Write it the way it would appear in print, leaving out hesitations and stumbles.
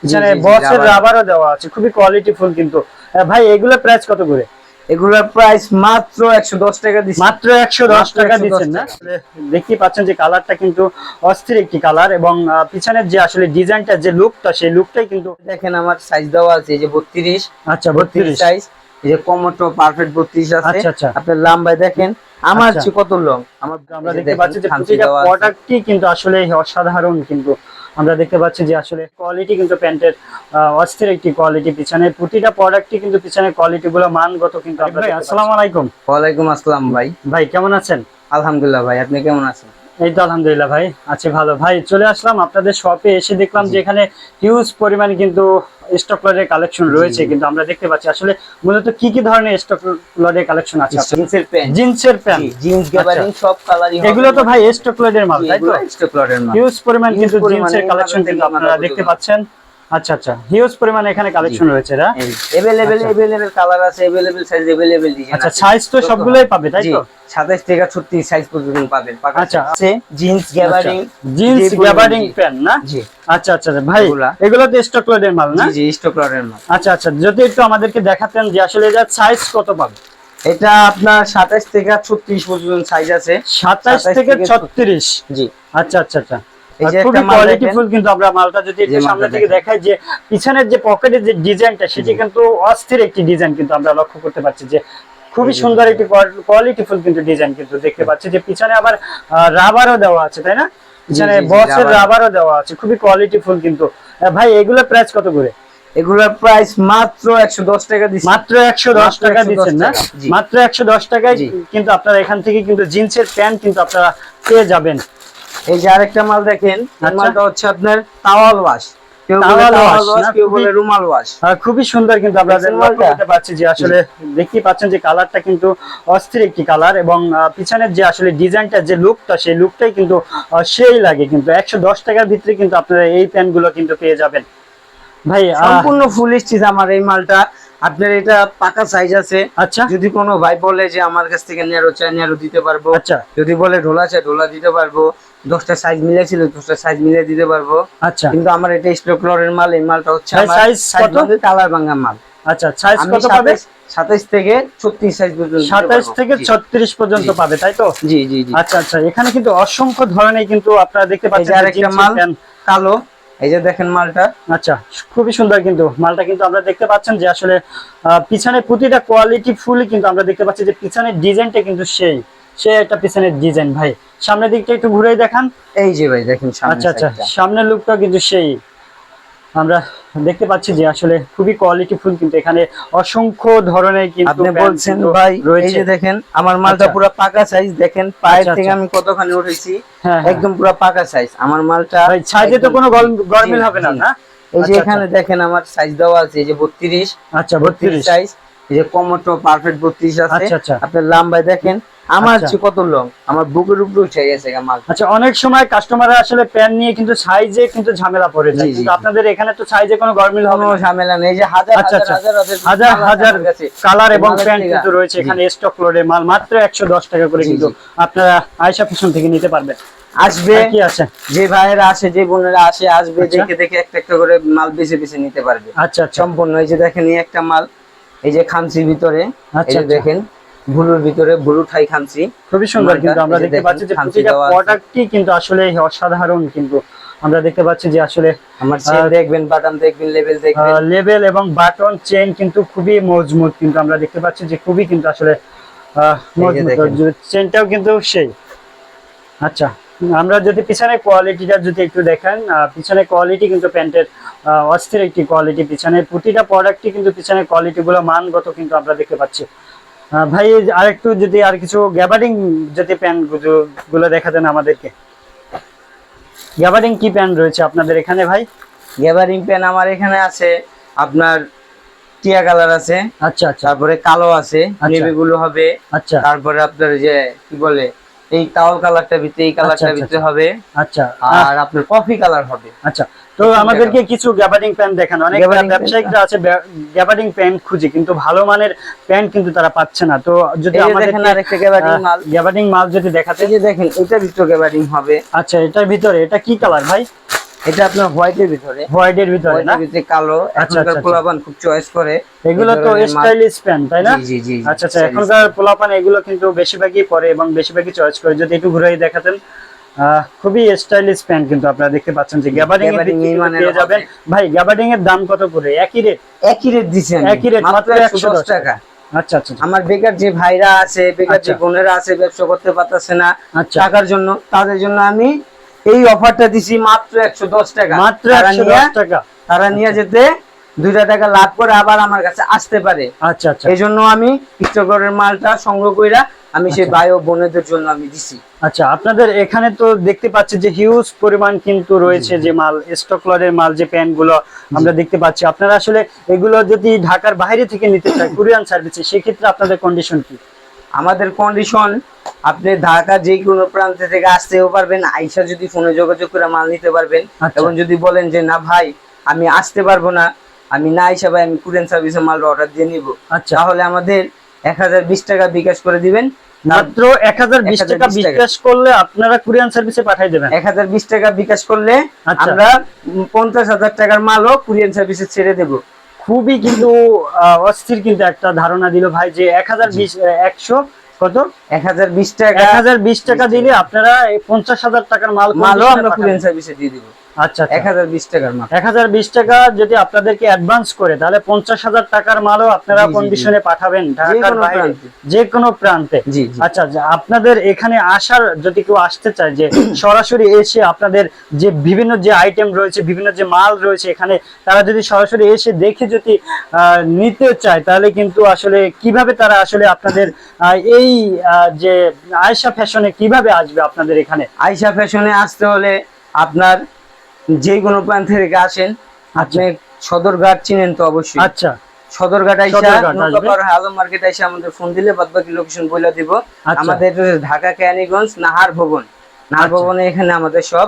এখানে বসের রাবারও দেওয়া আছে, খুবই কোয়ালিটি ফুল কিন্তু। ভাই এগুলো প্রাইস কত করে? এগুলোর প্রাইস মাত্র 110 টাকা দিচ্ছি। মাত্র 110 টাকা দিচ্ছেন না? দেখতে পাচ্ছেন যে কালারটা কিন্তু অস্থির একটি কালার, এবং পিছনের যে আসলে ডিজাইনটা, যে লুকটা, সেই লুকটাই কিন্তু। দেখেন আমার সাইজ দেওয়া আছে, এই যে 32। আচ্ছা 32 সাইজ। এই যে কমোটো পারফেক্ট 32 আছে। আচ্ছা আচ্ছা। আপনার লম্বায় দেখেন আমার আচ্ছা। চেয়ে কত লং। আমরা দেখতে পাচ্ছি যে প্রতিটা প্রোডাক্টই কিন্তু আসলে অসাধারণ কিন্তু। আমরা দেখতে পাচ্ছি যে আসলে কোয়ালিটি কিন্তু প্যান্টের অস্থির একটি কোয়ালিটি, পিছনে প্রতিটা প্রোডাক্টই কিন্তু পিছনের কোয়ালিটি গুলো মানগত কিন্তু। ভাই আসসালামু আলাইকুম। ওয়ালাইকুম আসসালাম ভাই। ভাই কেমন আছেন? আলহামদুলিল্লাহ ভাই, আপনি কেমন আছেন? এই তো আলহামদুলিল্লাহ ভাই, আছি ভালো। ভাই চলে আসলাম আপনাদের শপে, এসে দেখলাম যে এখানে হিউজ পরিমাণে কিন্তু স্টক লটের কালেকশন রয়েছে। কিন্তু আমরা দেখতে পাচ্ছি আসলে মূলত কি কি ধরনের স্টক লটের কালেকশন আছে? জিন্সের প্যান্ট। জিন্সের প্যান্ট, জিন্স গ্যাবারিং সব কালারই হবে। এগুলো তো ভাই স্টক লটের মাল, তাই তো? স্টক লটের মাল। হিউজ পরিমাণ কিন্তু জিন্সের কালেকশন কিন্তু আপনারা দেখতে পাচ্ছেন। আচ্ছা আচ্ছা, হিউজ পরিমাণে এখানে কালেকশন রয়েছে। এভেলেবেল কালার আছে, এভেলেবেল সাইজ, এভেলেবেল ডিজাইন। আচ্ছা, সাইজ তো সবগুলোই পাবে, তাই তো? 27 থেকে 36 সাইজ পর্যন্ত পাবেন। আচ্ছা, আছে জিন্স গ্যাবারিং। জিন্স গ্যাবারিং প্যান্ট না? জি। আচ্ছা আচ্ছা ভাই, এগুলো তো স্টক লটের মাল না? জি স্টক লটের মাল। আচ্ছা আচ্ছা, যদি একটু আমাদেরকে দেখাতেন যে আসলে এটার সাইজ কত পাবে? এটা আপনার 27 থেকে 36 পর্যন্ত সাইজ আছে। 27 থেকে 36। জি। আচ্ছা আচ্ছা আচ্ছা, এই যে খুবই একটা মাল কোয়ালিটিফুল কিন্তু। আমরা মালটা যদি একটু সামনে থেকে দেখাই, যে পিছনের যে পকেটের যে ডিজাইনটা, সেটি কিন্তু অস্থির একটি ডিজাইন কিন্তু আমরা লক্ষ্য করতে পারছি, যে খুবই সুন্দর একটি কোয়ালিটিফুল কিন্তু ডিজাইন কিন্তু দেখতে পাচ্ছি। যে পিছনে আবার রাবারও দেওয়া আছে, তাই না? পিছনে বসের রাবারও দেওয়া আছে, খুবই কোয়ালিটিফুল কিন্তু। ভাই এগুলোর প্রাইস কত করে? এগুলোর প্রাইস মাত্র 110 টাকা দিচ্ছি। মাত্র 110 টাকা দিচ্ছেন না? মাত্র 110 টাকায় কিন্তু আপনারা এখান থেকে কিন্তু জিন্সের প্যান্ট কিন্তু আপনারা পেয়ে যাবেন। এই যে আরেকটা মাল দেখেন, এই মালটা হচ্ছে আপনার টাওয়াল ওয়াশ। কেউ বলে টাওয়াল ওয়াশ, কেউ বলে রুমাল ওয়াশ। খুবই সুন্দর কিন্তু আমরা দেখতে পাচ্ছি যে আসলে দেখতেই পাচ্ছেন যে কালারটা কিন্তু অস্থির একটি কালার, এবং পিছনের যে আসলে ডিজাইনটা, যে লুকটা, সেই লুকটাই কিন্তু সেই লাগে কিন্তু। 110 টাকার ভিতরে কিন্তু আপনারা এই প্যান্ট গুলো কিন্তু পেয়ে যাবেন। ভাই সম্পূর্ণ ফুল স্টিচ আমার এই মালটা। আপনার এটা পাকা সাইজ আছে। আচ্ছা, যদি কোনো ভাই বলে যে আমার কাছ থেকে ন্যারো চাই, ন্যারো দিতে পারবো। আচ্ছা, যদি বলে ঢোলা চাই, ঢোলা দিতে পারবো। 10টা সাইজ মিলেছিল, 10টা সাইজ মিলে দিতে পারবো। আচ্ছা, কিন্তু আমার এটা স্টক লটের মাল। এই মালটা হচ্ছে আমার সাইজ কত? কালার ভাঙা মাল। আচ্ছা, সাইজ কত পাবে? 27 থেকে 36 সাইজ পর্যন্ত। 27 থেকে 36 পর্যন্ত পাবে, তাই তো? জি জি জি। আচ্ছা আচ্ছা, এখানে কিন্তু অসংখ্য ধরনের কিন্তু আপনারা দেখতে পাচ্ছেন। আরেকটা মাল কালো, এই যে দেখেন মালটা। আচ্ছা, খুবই সুন্দর কিন্তু মালটা কিন্তু আমরা দেখতে পাচ্ছেন যে আসলে পিছনে প্রতিটা কোয়ালিটি ফুলই কিন্তু আমরা দেখতে পাচ্ছি, যে পিছনের ডিজাইনটা কিন্তু সেই একটা পিছনের ডিজাইন। ভাই সামনের দিকটা একটু ঘুরেই দেখান। এই যে ভাই দেখেন সামনে। আচ্ছা আচ্ছা, সামনের লুকটা কিন্তু সেই আমরা দেখতে পাচ্ছি, যে আসলে খুবই কোয়ালিটি ফুল কিন্তু। এখানে অসংখ্য ধরনের কিন্তু আপনি বলছেন ভাই, এই যে দেখেন আমার মালটা পুরো পাকা সাইজ। দেখেন পায়ের থেকে আমি কতখানি উঠেছি, একদম পুরো পাকা সাইজ আমার মালটা। ভাই সাইজে তো কোনো গরমিল হবে না? না, এই যে এখানে দেখেন আমার সাইজ দেওয়া আছে, এই যে 32। আচ্ছা 32 সাইজ। এই যে কমোটো পারফেক্ট 32 আছে। আচ্ছা আচ্ছা, আপনার লম্বায় দেখেন আমার চেয়ে কত লং, আমার বুকের উপরে উঠে গেছে মাল। আচ্ছা, অনেক সময় কাস্টমাররা আসলে প্যান নিয়ে কিন্তু সাইজে কিন্তু ঝামেলা পড়ে যায়, কিন্তু আপনাদের এখানে তো সাইজে কোনো গরমিল হবে না, ঝামেলা নেই। যে হাজার হাজার কালার এবং প্যান্ট কিন্তু রয়েছে এখানে স্টক লোডে মাল। মাত্র 110 টাকা করে কিন্তু আপনারা আয়েশা ফ্যাশন থেকে নিতে পারবেন। আসবে কি আছে, যে ভাইয়েরা আসে, যে বোনেরা আসে, আসবে দেখে দেখে একটা একটা করে মাল বেছে বেছে নিতে পারবে। আচ্ছা সম্পূর্ণ। এই যে দেখেন এই একটা মাল, এই যে খামচির ভিতরে, এই যে দেখেন ব্লুর ভিতরে ব্লু ঠাই খামচি, খুবই সুন্দর কিন্তু। আমরা দেখতে পাচ্ছি যে প্রতিটা প্রোডাক্টই কিন্তু আসলে অসাধারণ কিন্তু। আমরা দেখতে পাচ্ছি যে আসলে আমার চেন দেখবেন, বাটন দেখবেন, লেভেল দেখবেন, লেভেল এবং বাটন চেইন কিন্তু খুবই মজবুত কিন্তু। আমরা দেখতে পাচ্ছি যে খুবই কিন্তু আসলে মজবুত, চেইনটাও কিন্তু সেই। আচ্ছা, আমরা যদি পিছনে কোয়ালিটিটা যদি একটু দেখেন, পিছনে কোয়ালিটি কিন্তু প্যান্টের অস্থির একটি কোয়ালিটি। পিছনে প্রতিটা প্রোডাক্টই কিন্তু পিছনে কোয়ালিটি গুলো মানগত কিন্তু আমরা দেখতে পাচ্ছি। ভাই আরেকটু যদি আর কিছু গ্যাবার্ডিং যদি প্যান্ট গুলো দেখাতেন আমাদেরকে। গ্যাবার্ডিং কি প্যান্ট রয়েছে আপনাদের এখানে ভাই? গ্যাবারিং প্যান্ট আমার এখানে আছে আপনার টিয়া কালার আছে। আচ্ছা আচ্ছা, তারপরে কালো আছে, নেভি ব্লু হবে। আচ্ছা, তারপরে আপনার যে কি বলে এই টাওয়াল কালারটা ভিতরে, এই কালারটা ভিতরে হবে। আচ্ছা, আর আপনার কফি কালার হবে। আচ্ছা, তো আমাদেরকে কিছু গ্যাবার্ডিং প্যান্ট দেখান। অনেক ব্যবসায়িকরা আছে গ্যাবার্ডিং প্যান্ট খুঁজে, কিন্তু ভালো মানের প্যান্ট কিন্তু তারা পাচ্ছে না। তো যদি আমাদের আরেকটা গ্যাবার্ডিং মাল যদি দেখাতে। এই যে দেখেন এটার ভিতরে গ্যাবার্ডিং হবে। আচ্ছা, এটার ভিতরে এটা কি কালার ভাই? এটা আপনার হোয়াইটের ভিতরে, হোয়াইটের ভিতরে না, ভিতরে কালো। এখনকার পোলাপান খুব চয়েস করে এগুলো তো স্টাইলিশ প্যান্ট, তাই না? জি জি। আচ্ছা আচ্ছা, এখনকার পোলাপান এগুলো কিন্তু বেশিরভাগই পরে এবং বেশিরভাগই চয়েস করে। যদি একটু ঘুরে দেখাতেন, খুবই স্টাইলিশ প্যান্ট কিন্তু আপনারা দেখতে পাচ্ছেন যে গ্যাবার্ডিং এর পেয়ে যাবেন। ভাই গ্যাবার্ডিং এর দাম কত করে? একই রেট দিছেন? একই রেট, মাত্র 110 টাকা। আচ্ছা আচ্ছা। আমার বেকার যে ভাইরা আছে, বেকার যে বোনেরা আছে, ব্যবসা করতে পারতেছে না টাকার জন্য, তাদের জন্য আমি এই অফারটা দিছি মাত্র 110 টাকা। মাত্র 110 টাকা। তারা নিয়ে যেতে 2 টাকা লাভ করে আবার আমার কাছে আসতে পারে। আচ্ছা আচ্ছা, এই জন্য আমি স্টকের মালটা সংগ্রহ কইরা আমি সেই ভাই ও বোনেদের জন্য আমি দিছি। আচ্ছা, আপনাদের এখানে তো দেখতে পাচ্ছি যে হিউজ পরিমাণ কিন্তু রয়েছে যে মাল, স্টক লটের মাল, যে প্যান্ট গুলো আমরা দেখতে পাচ্ছি। আপনারা আসলে এগুলো যদি ঢাকার বাইরে থেকে নিতে চায় কুরিয়ান সার্ভিসে, সেক্ষেত্রে আপনাদের কন্ডিশন কি? আমাদের কন্ডিশন, আপনি ঢাকা যে কোনো প্রান্ত থেকে আসতেও পারবেন, আইসা যদি ফোনে যোগাযোগ করে মাল নিতে পারবেন। এবং যদি বলেন যে না ভাই আমি আসতে পারবো না, আমি না আইসা ভাই আমি কুরিয়ান সার্ভিসে মাল অর্ডার দিয়ে নিব, তাহলে আমাদের 1020 টাকা বিকাশ করে দিবেন। মাত্র 1020 টাকা বিকাশ করলে আপনারা কুরিয়ান সার্ভিসে পাঠিয়ে দেবেন। 1020 টাকা বিকাশ করলে আমরা 50,000 টাকার মালও কুরিয়ান সার্ভিসে ছেড়ে দেব। খুবই কিন্তু অস্থির কিন্তু একটা ধারণা দিল ভাই যে 100 কত 1020 টাকা, 1020 টাকা দিলে আপনারা 50,000 টাকার মালও আমরা কুরিয়ান সার্ভিসে দিয়ে দিব। আচ্ছা, 1020 টাকার মাল, 1020 টাকা যদি আপনাদেরকে অ্যাডভান্স করে, তাহলে 50,000 টাকার মালও আপনারা কন্ডিশনে পাঠাবেন ঢাকার বাইরে যে কোনো প্রান্তে। আচ্ছা, আপনাদের এখানে আসার, যদি কেউ আসতে চায় যে সরাসরি এসে আপনাদের যে বিভিন্ন যে আইটেম রয়েছে, বিভিন্ন যে মাল রয়েছে এখানে, তারা যদি সরাসরি এসে দেখে যদি নিতে চায়, তাহলে কিন্তু আসলে কিভাবে তারা আসলে আপনাদের এই যে আয়েশা ফ্যাশনে কিভাবে আসবে আপনাদের এখানে? আয়েশা ফ্যাশনে আসতে হলে আপনার যে কোনো প্রান্ত থেকে আসেন, আপনি সদরঘাট চিনেন তো অবশ্যই। আচ্ছা, সদরঘাট আইসা আলম মার্কেট আইসা আমাদের ফোন দিলে বাদবাকি লোকেশন বলে দিব। আমাদের ঢাকা কেরানীগঞ্জ নাহার ভবন, নাহার ভবনে এখানে আমাদের সব